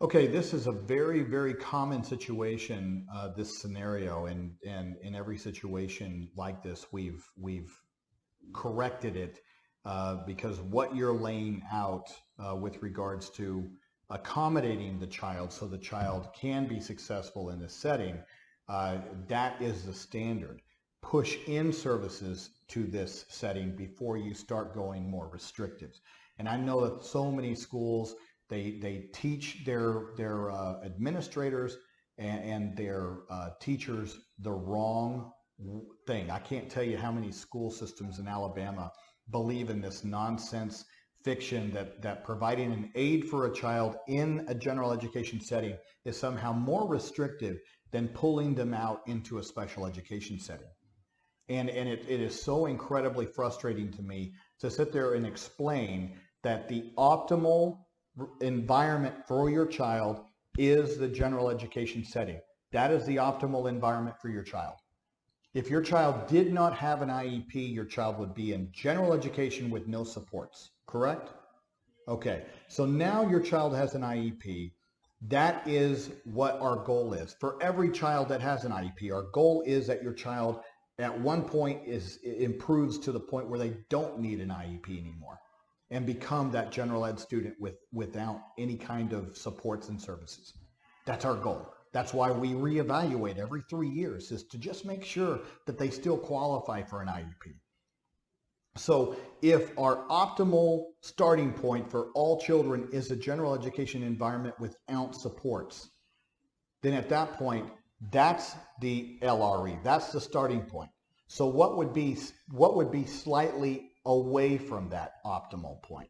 Okay, this is a very, very common situation, this scenario, and in every situation like this, we've corrected it because what you're laying out with regards to accommodating the child so the child can be successful in this setting, that is the standard. Push in services to this setting before you start going more restrictive. And I know that so many schools they teach their administrators and their teachers the wrong thing. I can't tell you how many school systems in Alabama believe in this nonsense fiction that providing an aid for a child in a general education setting is somehow more restrictive than pulling them out into a special education setting. And it is so incredibly frustrating to me to sit there and explain that the optimal environment for your child is the general education setting. That is the optimal environment for your child. If your child did not have an IEP, your child would be in general education with no supports, correct? Okay, so now your child has an IEP. That is what our goal is. For every child that has an IEP, our goal is that your child at one point improves to the point where they don't need an IEP anymore and become that general ed student without any kind of supports and services. That's our goal. That's why we reevaluate every 3 years, is to just make sure that they still qualify for an IEP. So if our optimal starting point for all children is a general education environment without supports, then at that point, that's the LRE. That's the starting point. So what would be slightly away from that optimal point?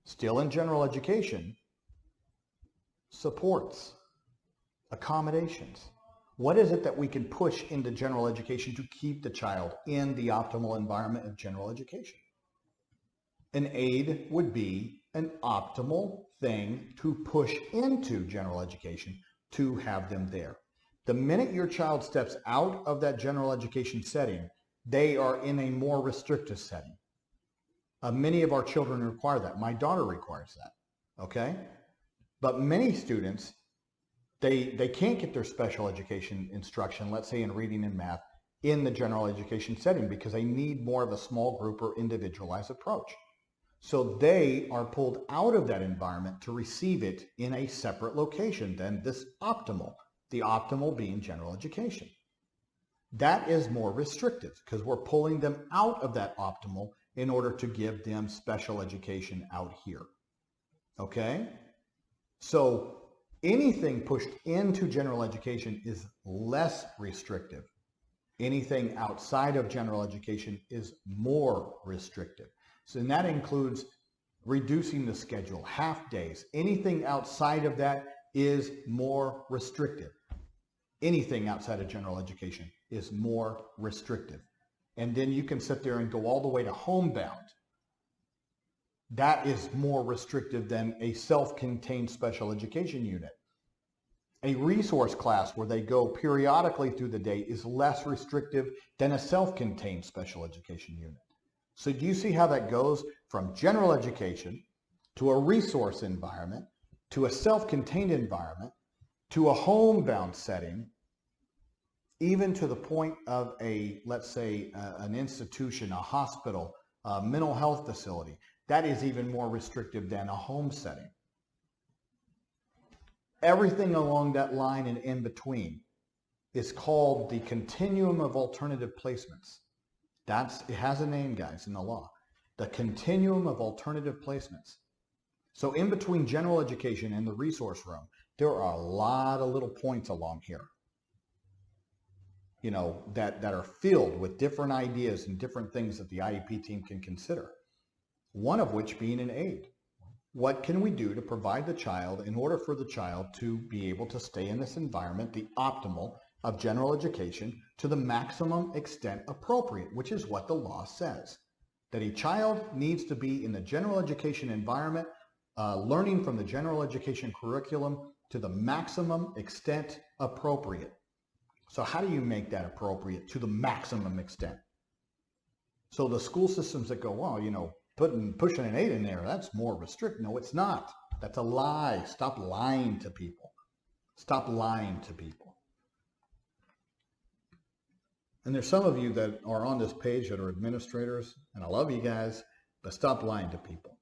Still in general education, supports, accommodations. What is it that we can push into general education to keep the child in the optimal environment of general education? An aid would be an optimal thing to push into general education to have them there. The minute your child steps out of that general education setting, they are in a more restrictive setting. Many of our children require that. My daughter requires that, okay? But many students, they can't get their special education instruction, let's say in reading and math, in the general education setting because they need more of a small group or individualized approach. So they are pulled out of that environment to receive it in a separate location than this optimal, the optimal being general education. That is more restrictive because we're pulling them out of that optimal in order to give them special education out here. Okay? So anything pushed into general education is less restrictive. Anything outside of general education is more restrictive. So and that includes reducing the schedule, half days. Anything outside of that is more restrictive. Anything outside of general education is more restrictive. And then you can sit there and go all the way to homebound. That is more restrictive than a self-contained special education unit. A resource class where they go periodically through the day is less restrictive than a self-contained special education unit. So do you see how that goes from general education to a resource environment to a self-contained environment to a homebound setting, even to the point of let's say, an institution, a hospital, a mental health facility. That is even more restrictive than a home setting. Everything along that line and in between is called the Continuum of Alternative Placements. It has a name, guys, in the law. The Continuum of Alternative Placements. So in between general education and the resource room, there are a lot of little points along here, that are filled with different ideas and different things that the IEP team can consider. One of which being an aid. What can we do to provide the child in order for the child to be able to stay in this environment, the optimal of general education, to the maximum extent appropriate, which is what the law says. That a child needs to be in the general education environment, learning from the general education curriculum to the maximum extent appropriate. So how do you make that appropriate to the maximum extent? So the school systems that go, well, pushing an 8 in there, that's more restrictive. No, it's not. That's a lie. Stop lying to people. Stop lying to people. And there's some of you that are on this page that are administrators, and I love you guys, but stop lying to people.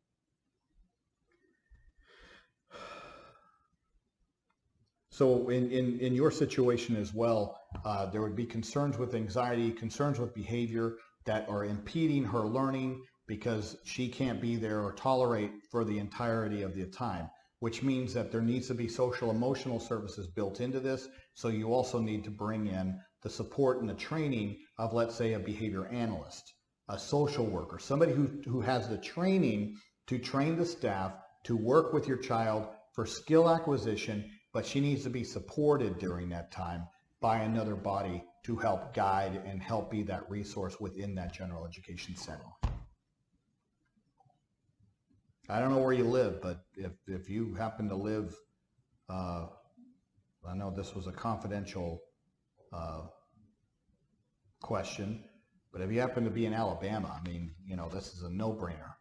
So in your situation as well, there would be concerns with anxiety, concerns with behavior that are impeding her learning because she can't be there or tolerate for the entirety of the time, which means that there needs to be social emotional services built into this. So you also need to bring in the support and the training of, let's say, a behavior analyst, a social worker, somebody who has the training to train the staff to work with your child for skill acquisition, but she needs to be supported during that time by another body to help guide and help be that resource within that general education setting. I don't know where you live, but if you happen to live, I know this was a confidential question, but if you happen to be in Alabama, I mean, you know, this is a no-brainer.